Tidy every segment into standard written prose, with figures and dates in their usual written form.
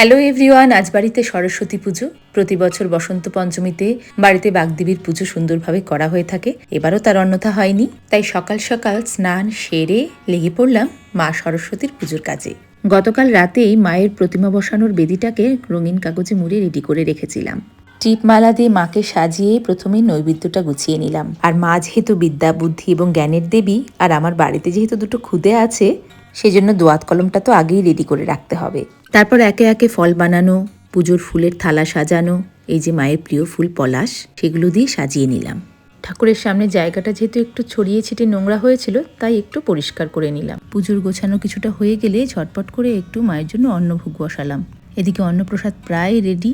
Hello everyone, আজ বাড়িতে সরস্বতী পুজো। প্রতি বছর বসন্ত পঞ্চমীতে বাড়িতে বাগদেবীর পুজো সুন্দরভাবে করা হয়ে থাকে। এবারও তার অন্যথা হয়নি, তাই সকাল সকাল স্নান সেরে লেগে পড়লাম মা সরস্বতীর পুজোর কাজে। গতকাল রাতেই মায়ের প্রতিমা বসানোর বেদিটাকে রঙিন কাগজে মুড়ে রেডি করে রেখেছিলাম। টিপমালা দিয়ে মাকে সাজিয়ে প্রথমে নৈবেদ্যটা গুছিয়ে নিলাম। আর মা যেহেতু বিদ্যা, বুদ্ধি এবং জ্ঞানের দেবী, আর আমার বাড়িতে যেহেতু দুটো খুদে আছে, সেজন্য দোয়াত কলমটা তো আগেই রেডি করে রাখতে হবে। তারপর একে একে ফল বানানো, পুজোর ফুলের থালা সাজানো, এই যে মায়ের প্রিয় ফুল পলাশ, সেগুলো দিয়ে সাজিয়ে নিলাম। ঠাকুরের সামনে জায়গাটা যেহেতু একটু ছড়িয়ে ছিটে নোংরা হয়েছিল, তাই একটু পরিষ্কার করে নিলাম। পুজোর গোছানো কিছুটা হয়ে গেলে ঝটপট করে একটু মায়ের জন্য অন্নভোগ বসালাম। এদিকে অন্নপ্রসাদ প্রায় রেডি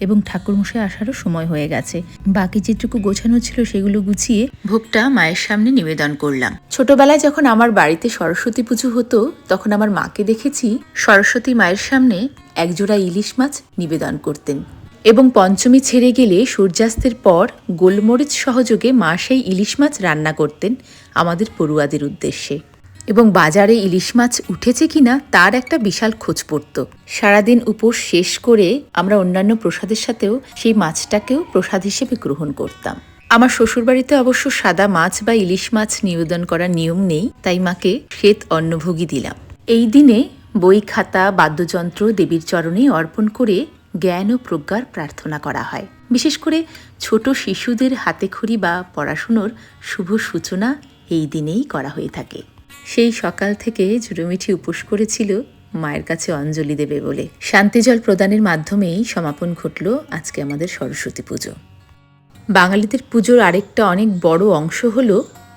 এবং ঠাকুরমশাই আসারও সময় হয়ে গেছে। বাকি যেটুকু গোছানো ছিল সেগুলো গুছিয়ে ভোগটা মায়ের সামনে নিবেদন করলাম। ছোটবেলায় যখন আমার বাড়িতে সরস্বতী পুজো হতো, তখন আমার মাকে দেখেছি সরস্বতী মায়ের সামনে একজোড়া ইলিশ মাছ নিবেদন করতেন এবং পঞ্চমী ছেড়ে গেলে সূর্যাস্তের পর গোলমরিচ সহযোগে মা সেই ইলিশ মাছ রান্না করতেন আমাদের পড়ুয়াদের উদ্দেশ্যে। এবং বাজারে ইলিশ মাছ উঠেছে কিনা তার একটা বিশাল খোঁজ পড়ত। সারাদিন উপোস শেষ করে আমরা অন্যান্য প্রসাদের সাথেও সেই মাছটাকেও প্রসাদ হিসেবে গ্রহণ করতাম। আমার শ্বশুরবাড়িতে অবশ্য সাদা মাছ বা ইলিশ মাছ নিবেদন করার নিয়ম নেই, তাই মাকে শ্বেত অন্নভোগই দিলাম। এই দিনে বই, খাতা, বাদ্যযন্ত্র দেবীর চরণে অর্পণ করে জ্ঞান ও প্রজ্ঞার প্রার্থনা করা হয়। বিশেষ করে ছোট শিশুদের হাতেখড়ি বা পড়াশুনোর শুভ সূচনা এই দিনেই করা হয়ে থাকে। সেই সকাল থেকে ঝুড়োমিঠি উপোস করেছিল মায়ের কাছে অঞ্জলি দেবে বলে। শান্তিজল প্রদানের মাধ্যমেই সমাপন ঘটল আজকে আমাদের সরস্বতী পুজো। বাঙালিদের পুজোর আরেকটা অনেক বড় অংশ হল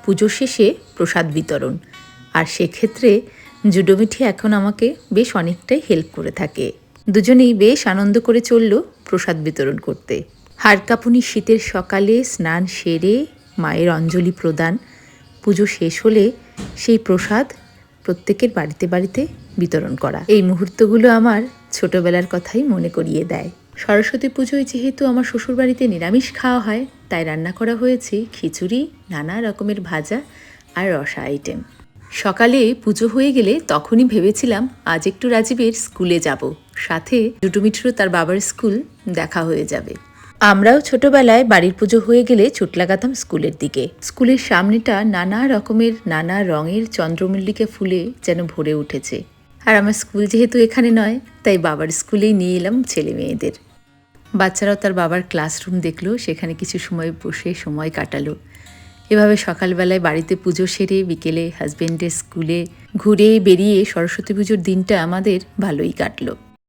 পুজো শেষে প্রসাদ বিতরণ, আর সেক্ষেত্রে ঝুড়োমিঠি এখন আমাকে বেশ অনেকটাই হেল্প করে থাকে। দুজনেই বেশ আনন্দ করে চলল প্রসাদ বিতরণ করতে। হাড়কাঁপুনি শীতের সকালে স্নান সেরে মায়ের অঞ্জলি প্রদান, পুজো শেষ হলে সেই প্রসাদ প্রত্যেকের বাড়িতে বাড়িতে বিতরণ করা, এই মুহূর্তগুলো আমার ছোটবেলার কথাই মনে করিয়ে দেয়। সরস্বতী পুজোয় যেহেতু আমার শ্বশুরবাড়িতে নিরামিষ খাওয়া হয়, তাই রান্না করা হয়েছে খিচুড়ি, নানা রকমের ভাজা আর রসা আইটেম। সকালে পুজো হয়ে গেলে তখনই ভেবেছিলাম আজ একটু রাজীবের স্কুলে যাব, সাথে ঝুটুমিঠুরও তার বাবার স্কুল দেখা হয়ে যাবে। আমরাও ছোটবেলায় বাড়ির পুজো হয়ে গেলে ছুট লাগাতাম স্কুলের দিকে। স্কুলের সামনেটা নানা রকমের নানা রঙের চন্দ্রমল্লিকা ফুলে যেন ভরে উঠেছে। আর আমার স্কুল যেহেতু এখানে নয়, তাই বাবার স্কুলেই নিয়ে এলাম ছেলে মেয়েদের। বাচ্চারাও তার বাবার ক্লাসরুম দেখলো, সেখানে কিছু সময় বসে সময় কাটালো। এভাবে সকালবেলায় বাড়িতে পুজো সেরে বিকেলে হাজবেন্ডের স্কুলে ঘুরে বেরিয়ে সরস্বতী পুজোর দিনটা আমাদের ভালোই কাটলো।